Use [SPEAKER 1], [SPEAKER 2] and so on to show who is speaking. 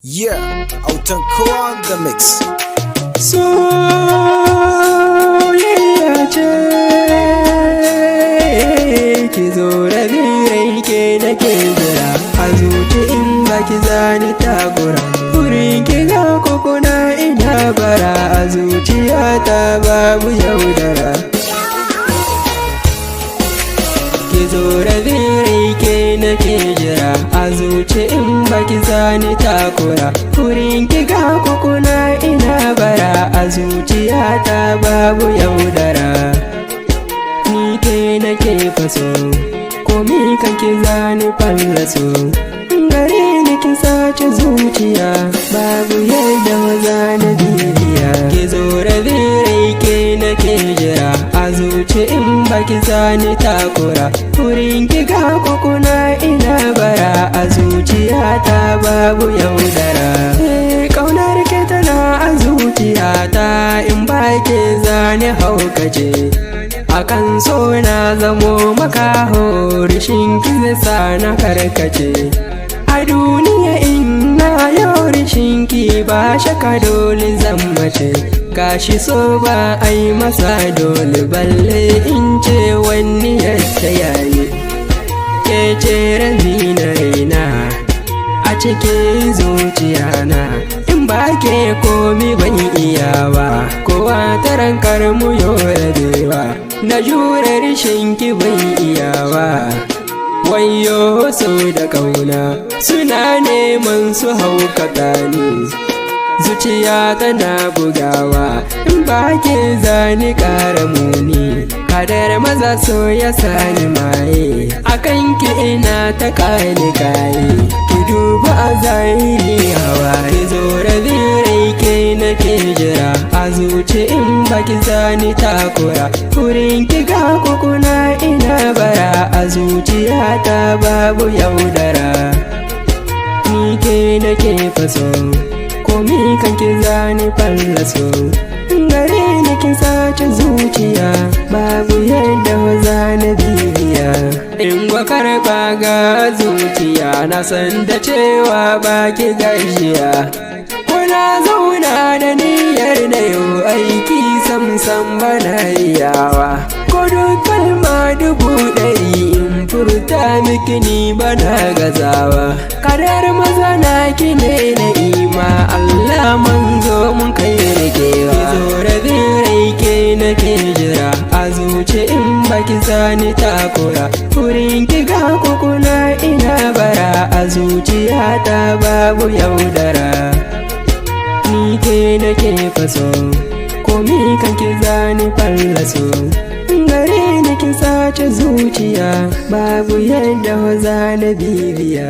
[SPEAKER 1] Yeah, autan kowa on the mix.
[SPEAKER 2] Soyayya ce ki zo da birai ke nake jira a zuci in baki zani takura wurin ki ga kokuna ina bara a zuciyata babu yaudara. Ki zo da birai ke nake jira a zuci in baki zani takura wurin ki ga kokuna ina bara a zuciyata babu yaudara. Ni ke nake faso komi kan ki zani fallaso gare ni kin sace zuciya babu yadda zani bibiya. Ki zo da birai ke nake jira a zuci in baki zani takura wurin ki ga kokuna ina bara a zuciyata babu yaudara. Kaunar ke tana a zuciyata in baki zani haukace akan so na zamo makaho rishin ki sa na karkace a duniya ina yau rishin ki ba shaka dole zan mace gashi so ba ai masa dole balle in ce wani yadda yayi ke ce rabi na raina a cikin zuciyana in ba ke komi ban iyawa kowa taran karmu yau rabewa na jure rishin ki ban iyawa. Wayo so da kauna suna neman su haukata ni zuciya tana bugawa in ba ke zani kara muni kadar maza so ya sani maye akan ki ina ta kani kaye ki duba a zahiri hawa ki zo da birai ke nake jira a zuci in baki zani takura wurin ki ga kokuna ina bara a zuciyata babu yaudara. Ni ke nake faso komi kan ki zani fallaso gare ni kin sace zuciya babu yadda zani bibiya. In gwa karba ga zuciya na san da cewa baki gajiya kuna zauna da niyyar na yau aiki samsam bana iyawa ko duk kalma 1,000 in furta miki ni bana gazawa kadar maza na ki ne na ima Allah manzo mun kai rikewa. Ki zo da birai ke nake jira a zuci in baki zani takura wurin ki ga kokuna ina bara a zuciyata babu yaudara. Ni ke nake faso komi kan ki zani fallaso gare ni kin sace zuciya babu yadda zani bibiya.